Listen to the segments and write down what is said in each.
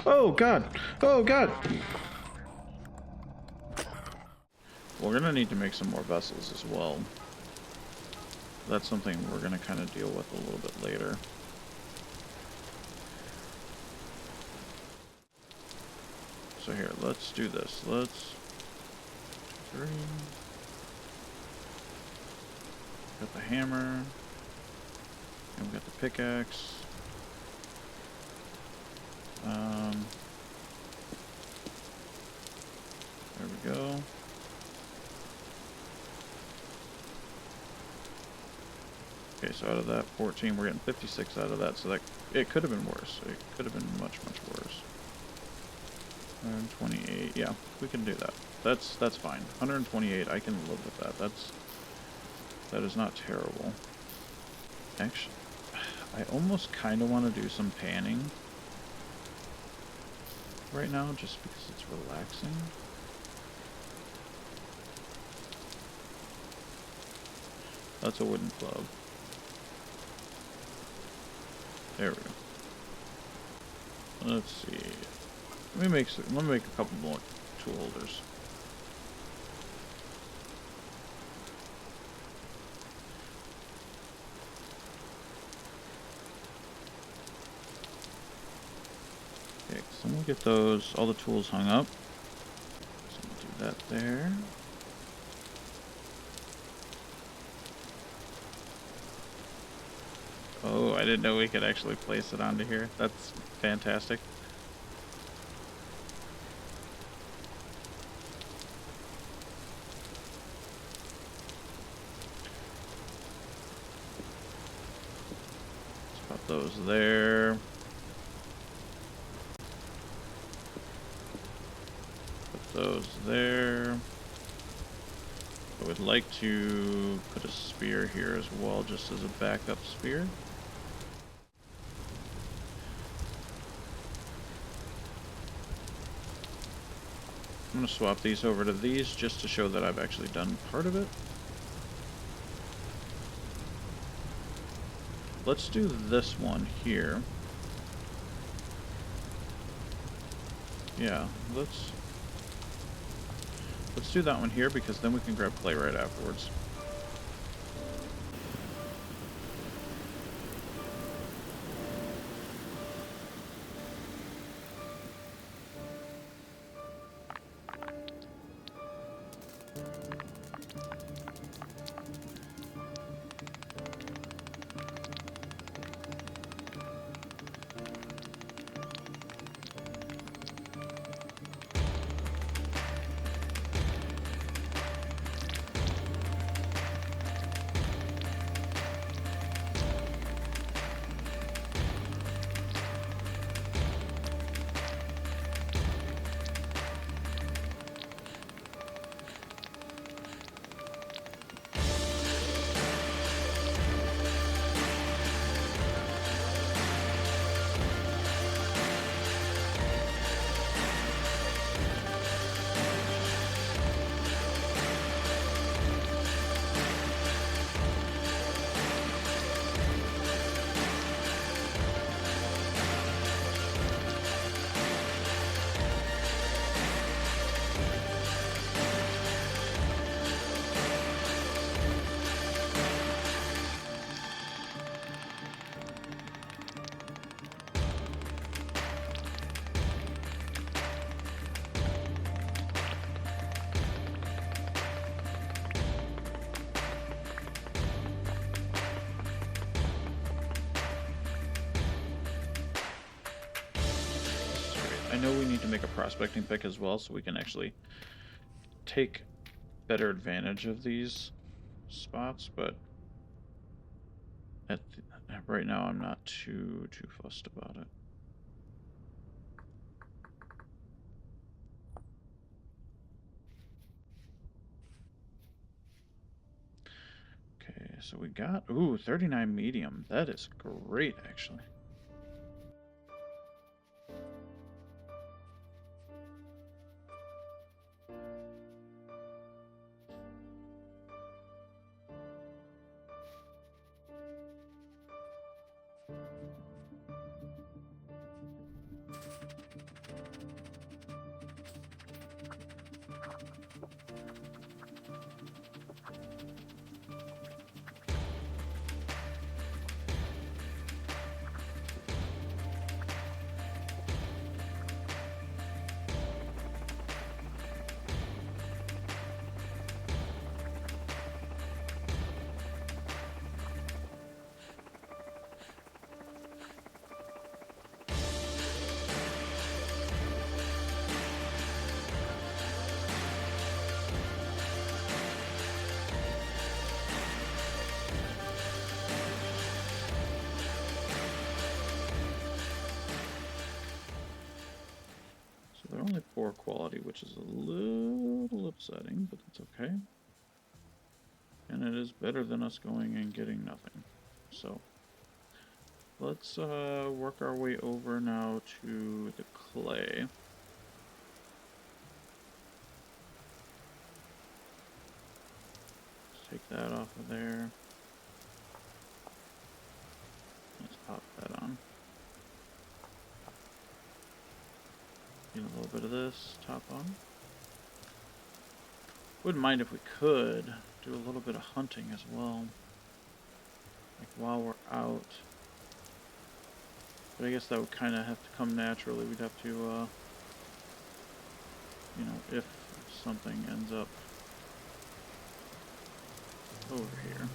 Oh god! Oh god! We're gonna need to make some more vessels as well. That's something we're gonna kind of deal with a little bit later. So here, let's do this. Let's... 3. Got the hammer. And we got the pickaxe. There we go. Okay, so out of that 14, we're getting 56 out of that, so that it could have been worse. It could have been much, much worse. 128, yeah, we can do that. That's fine. 128, I can live with that. That is not terrible. Actually, I almost kind of want to do some panning right now, just because it's relaxing. That's a wooden club. There we go. Let's see. Let me make a couple more tool holders. Okay, so we'll get those all the tools hung up. So we'll do that there. Oh, I didn't know we could actually place it onto here. That's fantastic. Let's put those there. Put those there. I would like to put a spear here as well, just as a backup spear. I'm going to swap these over to these just to show that I've actually done part of it. Let's do this one here. Yeah, let's do that one here, because then we can grab clay right afterwards. I know we need to make a prospecting pick as well, so we can actually take better advantage of these spots, but right now I'm not too fussed about it. Okay, so we got, ooh, 39 medium. That is great, actually. extremely poor quality, which is a little upsetting, but that's okay. And it is better than us going and getting nothing. So, let's work our way over now to the clay. Let's take that off of there. Let's pop that on. Get a little bit of this top on. Wouldn't mind if we could do a little bit of hunting as well. Like while we're out. But I guess that would kind of have to come naturally. We'd have to, you know, if something ends up over here.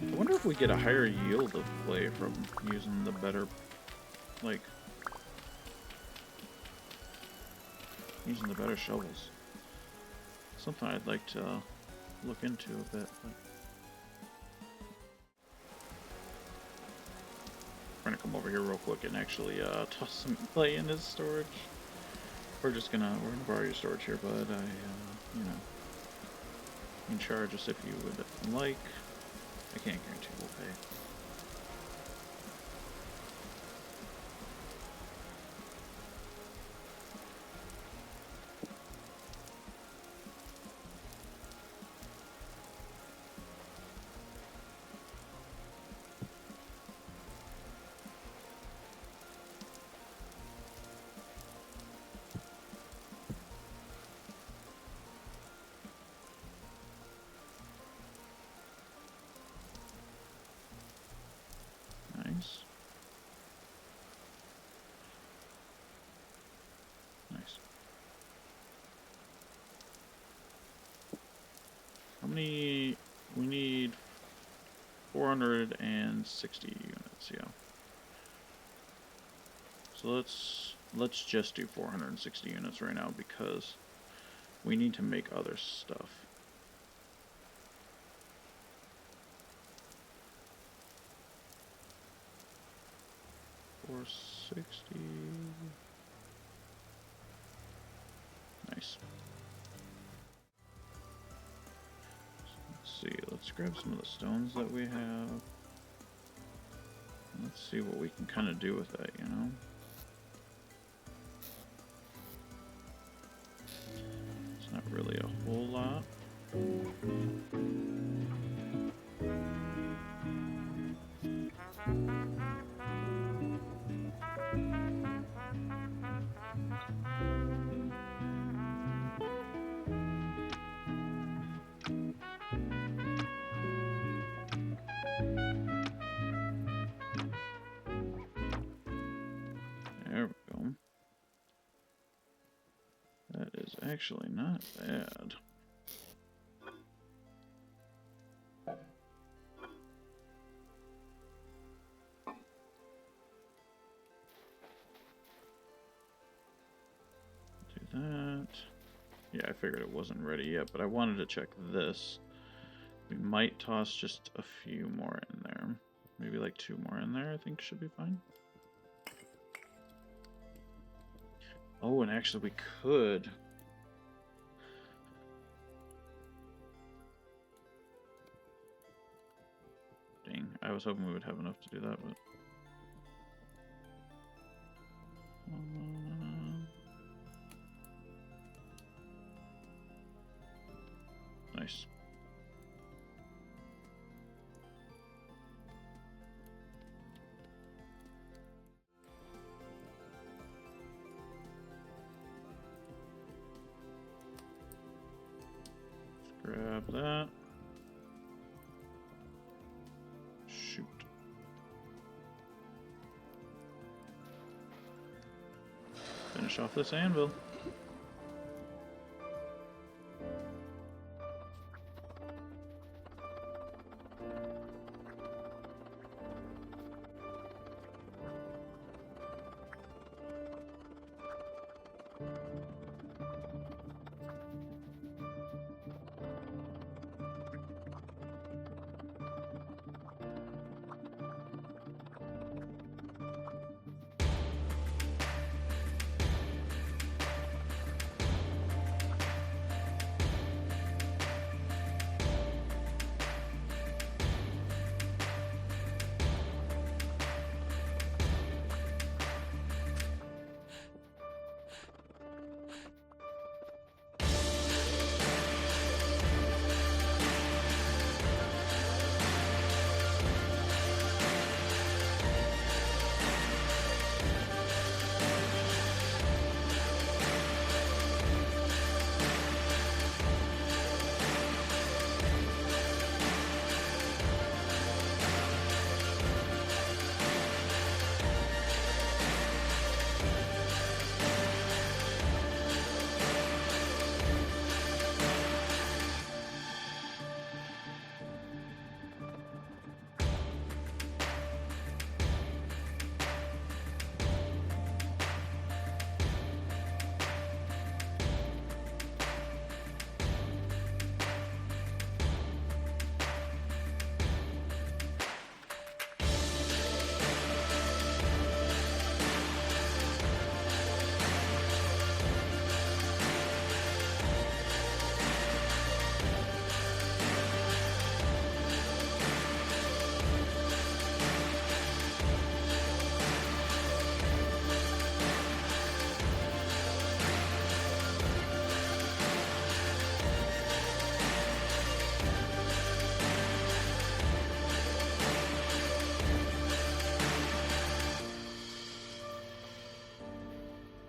I wonder if we get a higher yield of clay from using the better, like, using the better shovels. Something I'd like to look into a bit, but we're gonna come over here real quick and actually toss some clay in his storage. We're gonna borrow your storage here, bud. You know, you can charge us if you would like. I can't guarantee we'll pay. Nice. Nice. How many? We need 460 units, yeah. So let's just do 460 units right now because we need to make other stuff. $460. Nice. Let's see. Let's grab some of the stones that we have. Let's see what we can kind of do with that, you know? It's not really a whole lot. There we go. That is actually not bad. Yeah, I figured it wasn't ready yet, but I wanted to check this. We might toss just a few more in there. Maybe like 2 more in there, I think should be fine. Oh, and actually we could. Dang, I was hoping we would have enough to do that, but... nice. Let's grab that. Shoot. Finish off this anvil.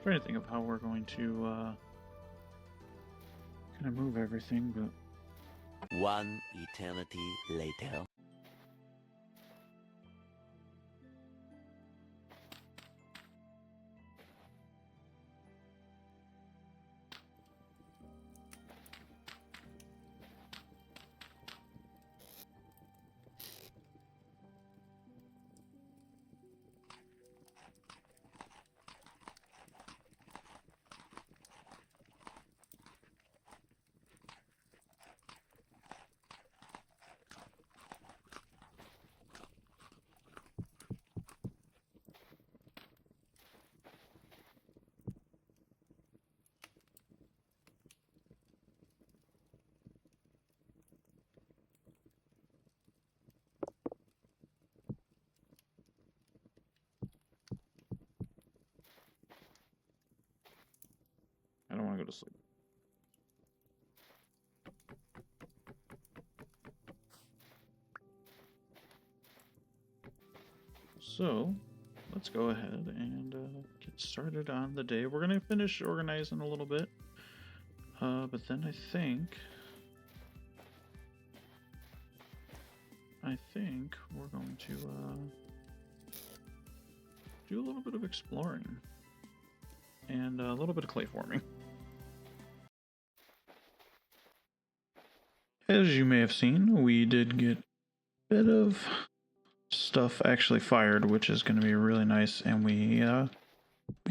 Trying to think of how we're going to kind of move everything, but One eternity later. I don't want to go to sleep. So, let's go ahead and get started on the day. We're going to finish organizing a little bit. But then I think we're going to do a little bit of exploring and a little bit of clay forming. As you may have seen, we did get a bit of stuff actually fired, which is going to be really nice, and we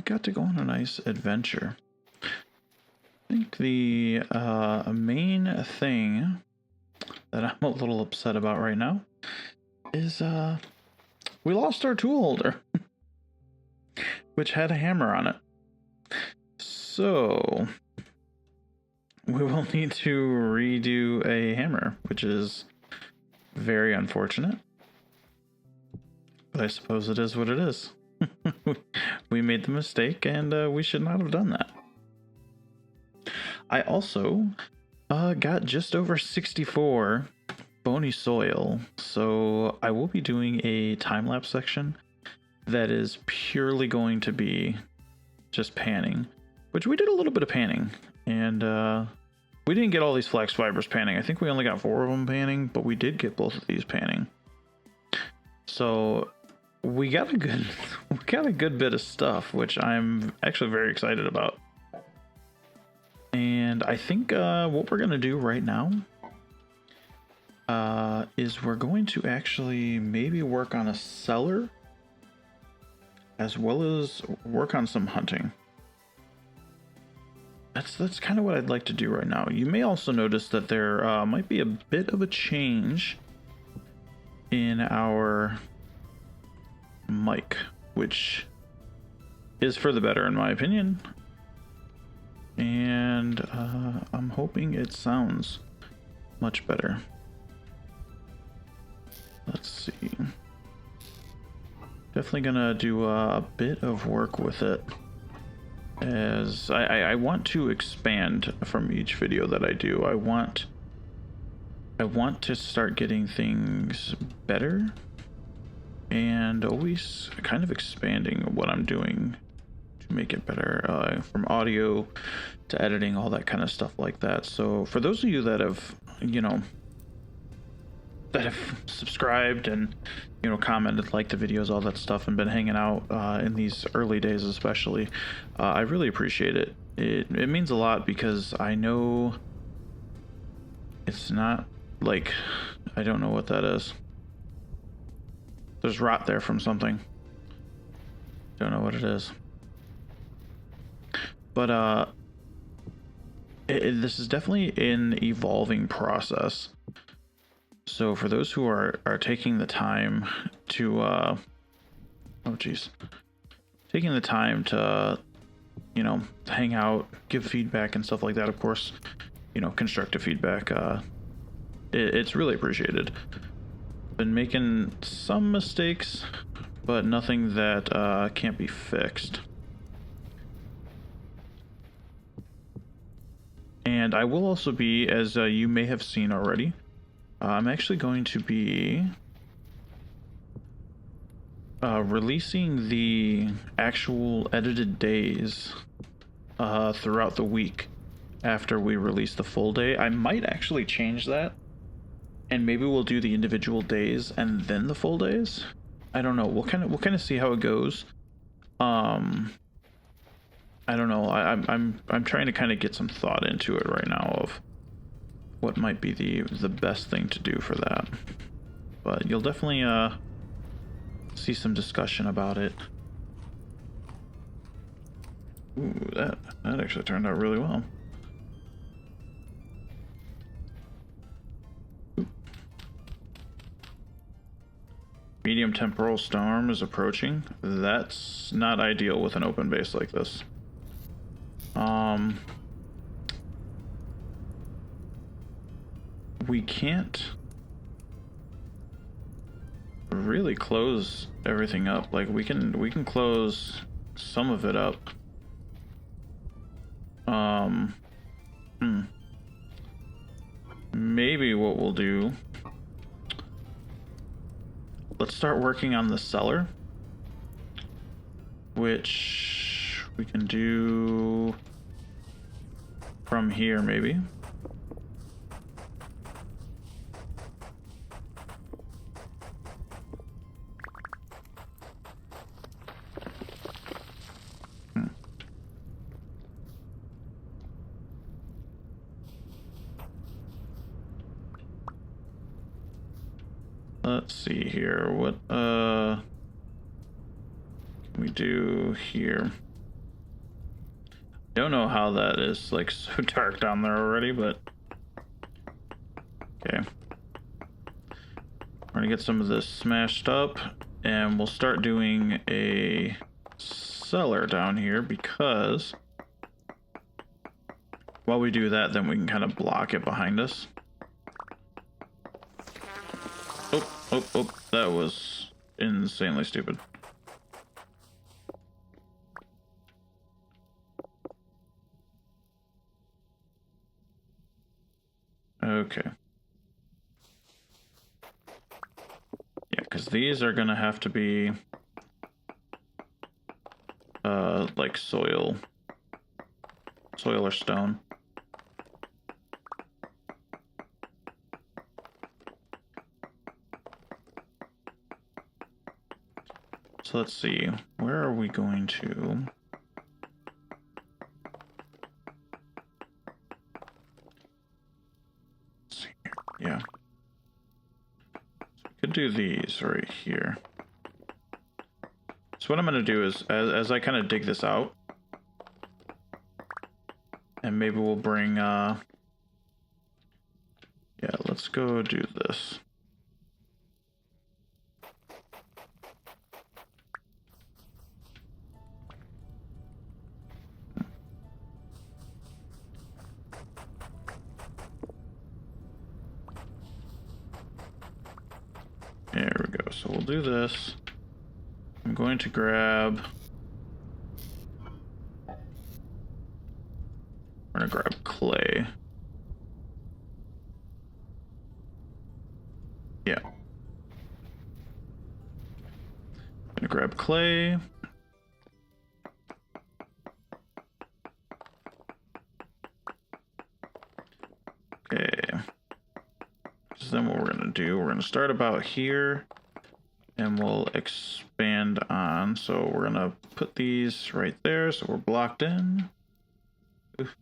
got to go on a nice adventure. I think the main thing that I'm a little upset about right now is we lost our tool holder, which had a hammer on it. So we will need to redo a hammer, which is very unfortunate. But I suppose it is what it is. We made the mistake, and we should not have done that. I also got just over 64 bony soil, so I will be doing a time-lapse section that is purely going to be just panning, which we did a little bit of panning, and we didn't get all these flax fibers panning. I think we only got 4 of them panning, but we did get both of these panning. So we got a good bit of stuff, which I'm actually very excited about. And I think what we're gonna do right now is we're going to actually maybe work on a cellar as well as work on some hunting. That's kind of what I'd like to do right now. You may also notice that there might be a bit of a change in our mic, which is for the better in my opinion. And I'm hoping it sounds much better. Let's see. Definitely gonna do a bit of work with it, as I want to expand from each video that I do. I want to start getting things better and always kind of expanding what I'm doing to make it better, from audio to editing, all that kind of stuff like that. So for those of you that have, that have subscribed and, commented, liked the videos, all that stuff, and been hanging out in these early days especially, I really appreciate it. It means a lot, because I know it's not like, I don't know what that is. There's rot there from something. Don't know what it is. But this is definitely an evolving process. So for those who are taking the time to taking the time to hang out, give feedback and stuff like that, of course, constructive feedback, it's really appreciated. Been making some mistakes, but nothing that can't be fixed. And I will also be, as you may have seen already, I'm actually going to be releasing the actual edited days throughout the week after we release the full day. I might actually change that, and maybe we'll do the individual days and then the full days. I don't know. We'll kind of see how it goes. I don't know. I'm trying to kind of get some thought into it right now of what might be the best thing to do for that. But you'll definitely see some discussion about it. Ooh, that actually turned out really well. Ooh. Medium temporal storm is approaching. That's not ideal with an open base like this. We can't really close everything up. Like we can close some of it up. Maybe what we'll do, let's start working on the cellar, which we can do from here maybe. Let's see here, what can we do here? Don't know how that is like so dark down there already, but okay. We're gonna get some of this smashed up, and we'll start doing a cellar down here, because while we do that, then we can kind of block it behind us. Oh, that was insanely stupid. Okay. Yeah, because these are gonna have to be like soil or stone. So let's see, where are we going to? Let's see here. Yeah. So we could do these right here. So what I'm going to do is, as I kind of dig this out, and maybe we'll bring, yeah, let's go do this. There we go. So we'll do this. I'm going to grab... We're going to grab clay. Yeah. I'm going to grab clay. Okay. So then what we're going to do, we're going to start about here, and we'll expand on. So we're going to put these right there, so we're blocked in. Oof.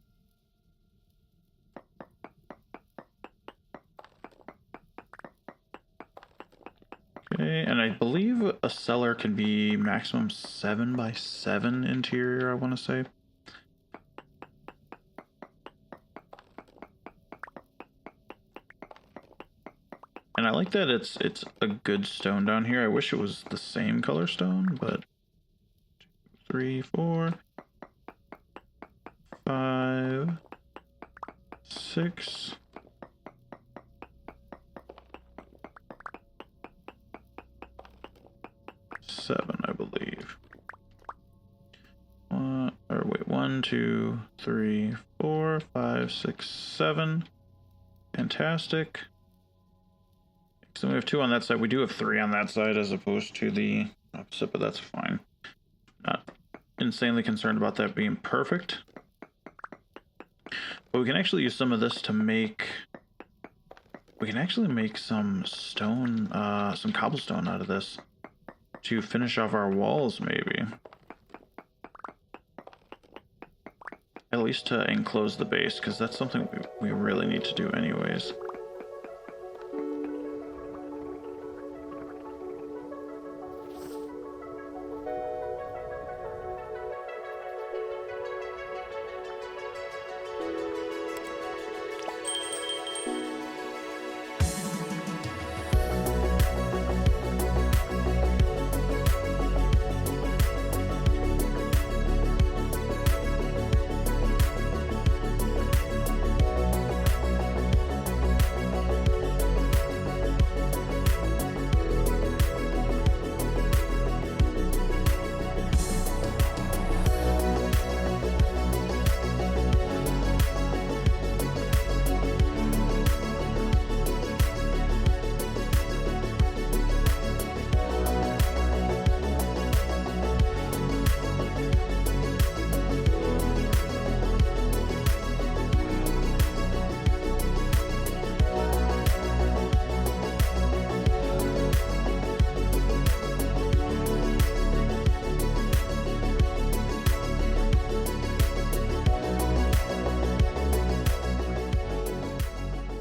Okay, and I believe a cellar can be maximum 7 by 7 interior, I want to say. And I like that it's a good stone down here. I wish it was the same color stone, but 2, 3, 4, 5, 6. Seven, I believe. 1, 2, 3, 4, 5, 6, 7. Fantastic. So we have 2 on that side. We do have 3 on that side as opposed to the opposite, but that's fine. Not insanely concerned about that being perfect. But we can actually use some of this to make... We can actually make some stone, some cobblestone out of this to finish off our walls, maybe. At least to enclose the base, because that's something we really need to do anyways.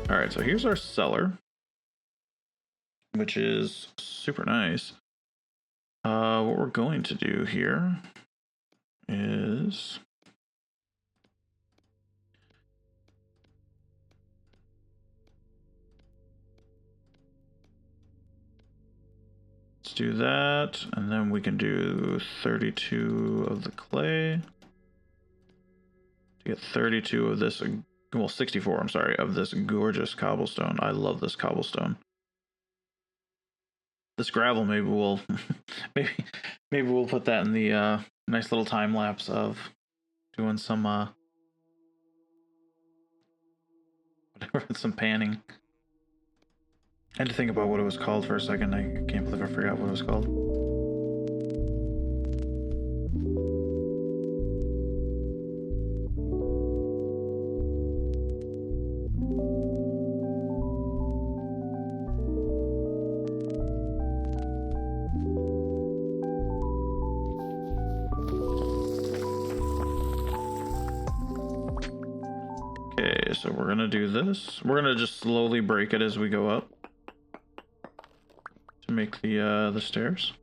Alright, so here's our cellar, which is super nice. What we're going to do here is Let's do that, and then we can do 32 of the clay. To get 32 of this, well, 64, I'm sorry, of this gorgeous cobblestone. I love this cobblestone. This gravel, maybe we'll, maybe we'll put that in the nice little time lapse of doing some whatever, some panning. I had to think about what it was called for a second. I can't believe I forgot what it was called. Okay, so we're gonna do this. We're gonna just slowly break it as we go up to make the stairs.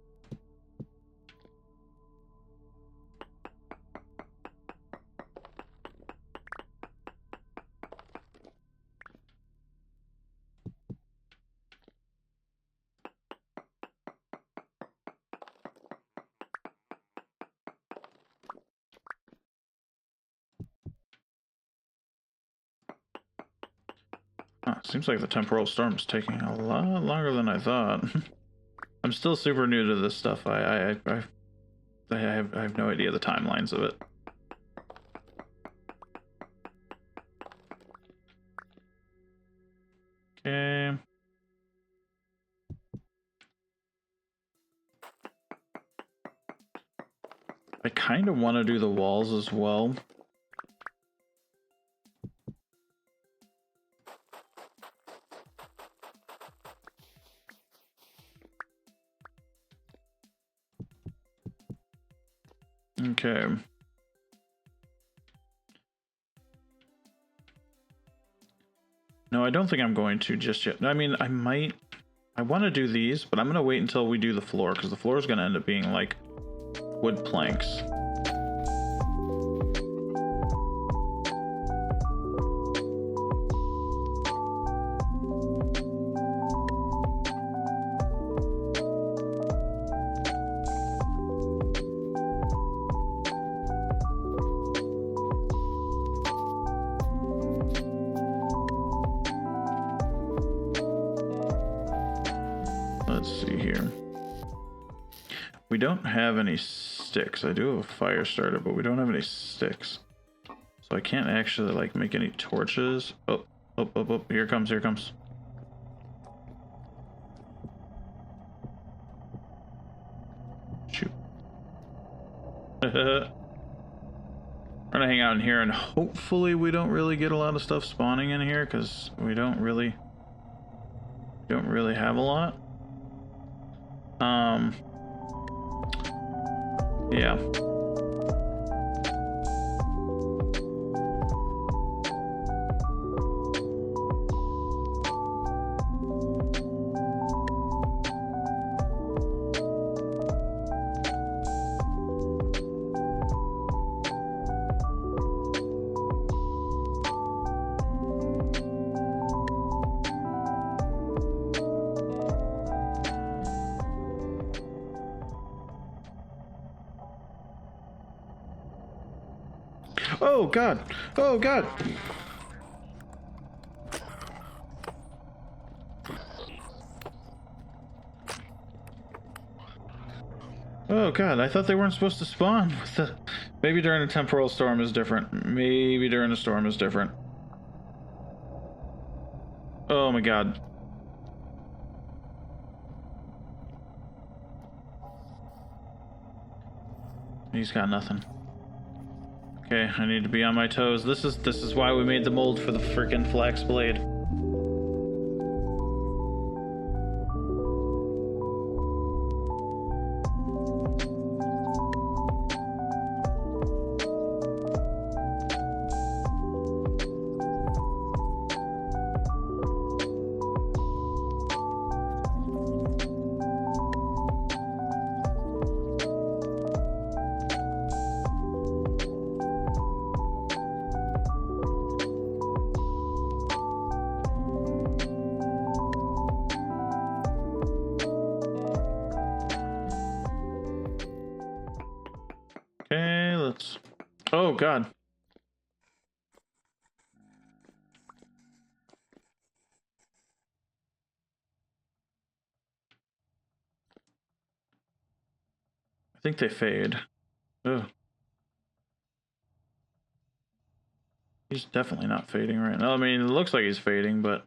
Seems like the temporal storm is taking a lot longer than I thought. I'm still super new to this stuff. I have no idea the timelines of it. Okay. I kind of want to do the walls as well. Okay. No, I don't think I'm going to just yet. I mean, I might. I want to do these, but I'm going to wait until we do the floor, because the floor is going to end up being like wood planks. Let's see here. We don't have any sticks. I do have a fire starter, but we don't have any sticks. So I can't actually like make any torches. Oh, oh, oh, oh, here it comes, here it comes. Shoot. We're gonna hang out in here and hopefully we don't really get a lot of stuff spawning in here, because we don't really have a lot. Yeah. Oh god! Oh god! Oh god, I thought they weren't supposed to spawn with the... Maybe during a temporal storm is different. Maybe during a storm is different. Oh my god. He's got nothing. Okay, I need to be on my toes. This is why we made the mold for the freaking flax blade. Oh, God. I think they fade. Ugh. He's definitely not fading right now. I mean, it looks like he's fading, but...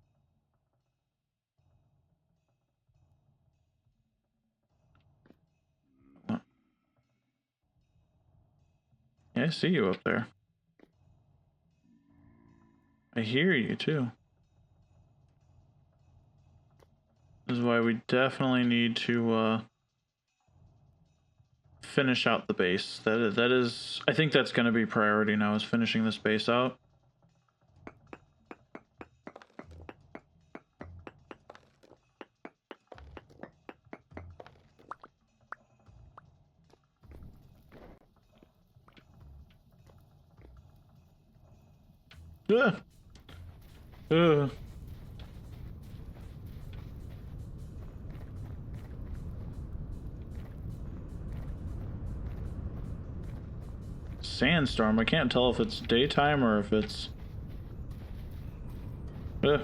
Yeah, I see you up there. I hear you, too. This is why we definitely need to, finish out the base. That is... I think that's going to be priority now, is finishing this base out. Ugh. Ugh. Sandstorm. I can't tell if it's daytime or if it's... Ugh.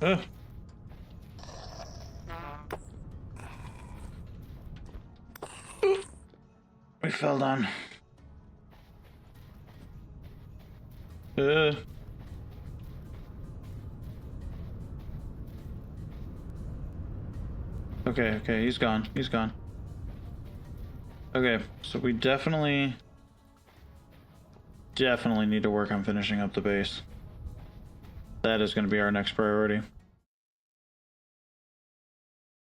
Ugh. We fell down. Okay, okay, he's gone. He's gone. Okay, so we definitely need to work on finishing up the base. That is going to be our next priority.